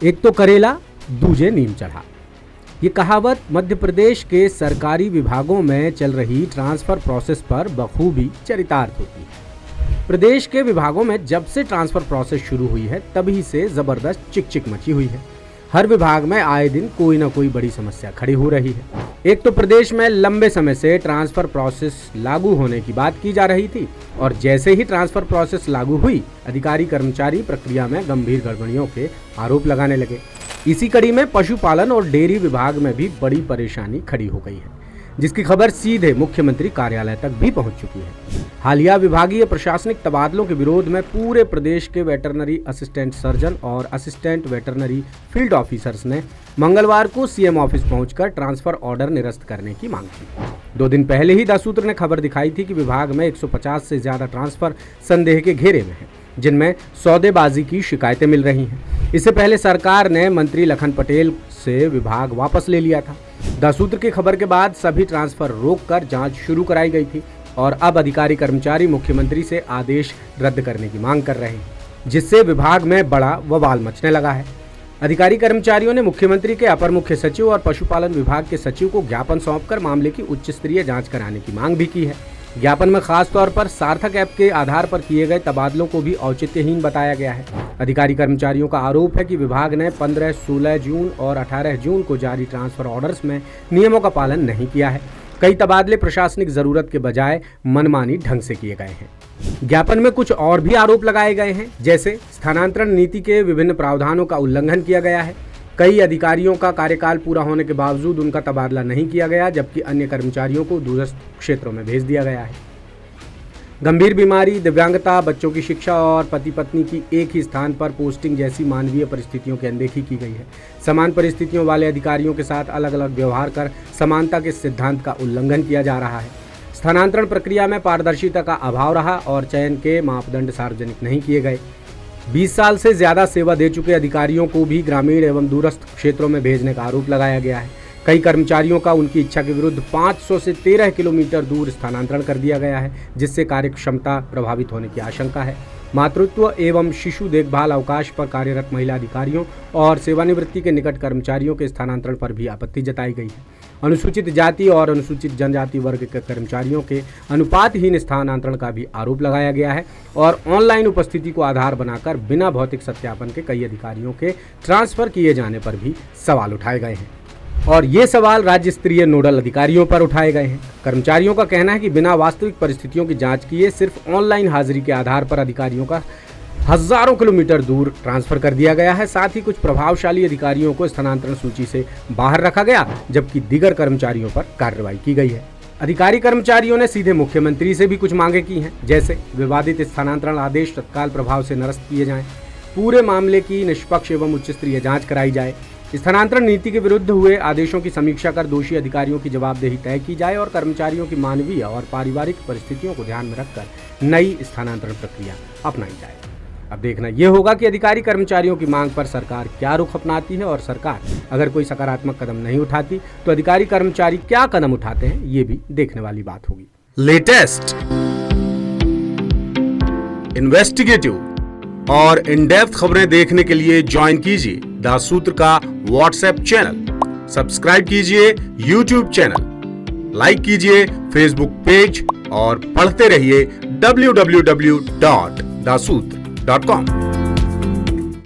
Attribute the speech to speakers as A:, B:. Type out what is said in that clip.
A: एक तो करेला दूजे नीम चढ़ा। ये कहावत मध्य प्रदेश के सरकारी विभागों में चल रही ट्रांसफर प्रोसेस पर बखूबी चरितार्थ होती है। प्रदेश के विभागों में जब से ट्रांसफर प्रोसेस शुरू हुई है तभी से जबरदस्त चिकचिक मची हुई है। हर विभाग में आए दिन कोई ना कोई बड़ी समस्या खड़ी हो रही है। एक तो प्रदेश में लंबे समय से ट्रांसफर प्रोसेस लागू होने की बात की जा रही थी और जैसे ही ट्रांसफर प्रोसेस लागू हुई, अधिकारी कर्मचारी प्रक्रिया में गंभीर गड़बड़ियों के आरोप लगाने लगे। इसी कड़ी में पशुपालन और डेयरी विभाग में भी बड़ी परेशानी खड़ी हो गई है, जिसकी खबर सीधे मुख्यमंत्री कार्यालय तक भी पहुंच चुकी है। हालिया विभागीय प्रशासनिक तबादलों के विरोध में पूरे प्रदेश के वेटरनरी असिस्टेंट सर्जन और असिस्टेंट वेटरनरी फील्ड ऑफिसर्स ने मंगलवार को सीएम ऑफिस पहुंचकर ट्रांसफर ऑर्डर निरस्त करने की मांग की। 2 दिन पहले ही द सूत्र ने खबर दिखाई थी कि विभाग में 150 से ज्यादा ट्रांसफर संदेह के घेरे में है, जिनमें सौदेबाजी की शिकायतें मिल रही हैं। इससे पहले सरकार ने मंत्री लखन पटेल से विभाग वापस ले लिया था। द सूत्र की खबर के बाद सभी ट्रांसफर रोककर जांच शुरू कराई गई थी और अब अधिकारी कर्मचारी मुख्यमंत्री से आदेश रद्द करने की मांग कर रहे हैं, जिससे विभाग में बड़ा बवाल मचने लगा है। अधिकारी कर्मचारियों ने मुख्यमंत्री के अपर मुख्य सचिव और पशुपालन विभाग के सचिव को ज्ञापन सौंपकर मामले की उच्च स्तरीय जांच कराने की मांग भी की है। ज्ञापन में खास तौर पर सार्थक ऐप के आधार पर किए गए तबादलों को भी औचित्यहीन बताया गया है। अधिकारी कर्मचारियों का आरोप है कि विभाग ने 15, 16 जून और 18 जून को जारी ट्रांसफर ऑर्डर्स में नियमों का पालन नहीं किया है। कई तबादले प्रशासनिक जरूरत के बजाय मनमानी ढंग से किए गए हैं। ज्ञापन में कुछ और भी आरोप लगाए गए हैं, जैसे स्थानांतरण नीति के विभिन्न प्रावधानों का उल्लंघन किया गया है। कई अधिकारियों का कार्यकाल पूरा होने के बावजूद उनका तबादला नहीं किया गया, जबकि अन्य कर्मचारियों को दूरस्थ क्षेत्रों में भेज दिया गया है। गंभीर बीमारी, दिव्यांगता, बच्चों की शिक्षा और पति पत्नी की एक ही स्थान पर पोस्टिंग जैसी मानवीय परिस्थितियों की अनदेखी की गई है। समान परिस्थितियों वाले अधिकारियों के साथ अलग अलग व्यवहार कर समानता के सिद्धांत का उल्लंघन किया जा रहा है। स्थानांतरण प्रक्रिया में पारदर्शिता का अभाव रहा और चयन के मापदंड सार्वजनिक नहीं किए गए। 20 साल से ज्यादा सेवा दे चुके अधिकारियों को भी ग्रामीण एवं दूरस्थ क्षेत्रों में भेजने का आरोप लगाया गया है। कई कर्मचारियों का उनकी इच्छा के विरुद्ध 500 से 13 किलोमीटर दूर स्थानांतरण कर दिया गया है, जिससे कार्य क्षमता प्रभावित होने की आशंका है। मातृत्व एवं शिशु देखभाल अवकाश पर कार्यरत महिला अधिकारियों और सेवानिवृत्ति के निकट कर्मचारियों के स्थानांतरण पर भी आपत्ति जताई गई है। अनुसूचित जाति और अनुसूचित जनजाति वर्ग के कर्मचारियों के अनुपातहीन स्थानांतरण का भी आरोप लगाया गया है और ऑनलाइन उपस्थिति को आधार बनाकर बिना भौतिक सत्यापन के कई अधिकारियों के ट्रांसफर किए जाने पर भी सवाल उठाए गए हैं और ये सवाल राज्य स्तरीय नोडल अधिकारियों पर उठाए गए हैं। कर्मचारियों का कहना है कि बिना वास्तविक परिस्थितियों की जांच किए सिर्फ ऑनलाइन हाजिरी के आधार पर अधिकारियों का हजारों किलोमीटर दूर ट्रांसफर कर दिया गया है। साथ ही कुछ प्रभावशाली अधिकारियों को स्थानांतरण सूची से बाहर रखा गया, जबकि दीगर कर्मचारियों पर कार्रवाई की गई है। अधिकारी कर्मचारियों ने सीधे मुख्यमंत्री से भी कुछ मांगे की हैं, जैसे विवादित स्थानांतरण आदेश तत्काल प्रभाव से निरस्त किए जाएं, पूरे मामले की निष्पक्ष एवं उच्च स्तरीय जांच कराई जाए, स्थानांतरण नीति के विरुद्ध हुए आदेशों की समीक्षा कर दोषी अधिकारियों की जवाबदेही तय की जाए और कर्मचारियों की मानवीय और पारिवारिक परिस्थितियों को ध्यान में रखकर नई स्थानांतरण प्रक्रिया अपनाई जाए। अब देखना यह होगा कि अधिकारी कर्मचारियों की मांग पर सरकार क्या रुख अपनाती है और सरकार अगर कोई सकारात्मक कदम नहीं उठाती तो अधिकारी कर्मचारी क्या कदम उठाते हैं, ये भी देखने वाली बात होगी।
B: लेटेस्ट, इन्वेस्टिगेटिव और इन डेप्थ खबरें देखने के लिए ज्वाइन कीजिए द सूत्र का व्हाट्सएप चैनल, सब्सक्राइब कीजिए यूट्यूब चैनल, लाइक कीजिए फेसबुक पेज और पढ़ते रहिए www.daसूत्र.com।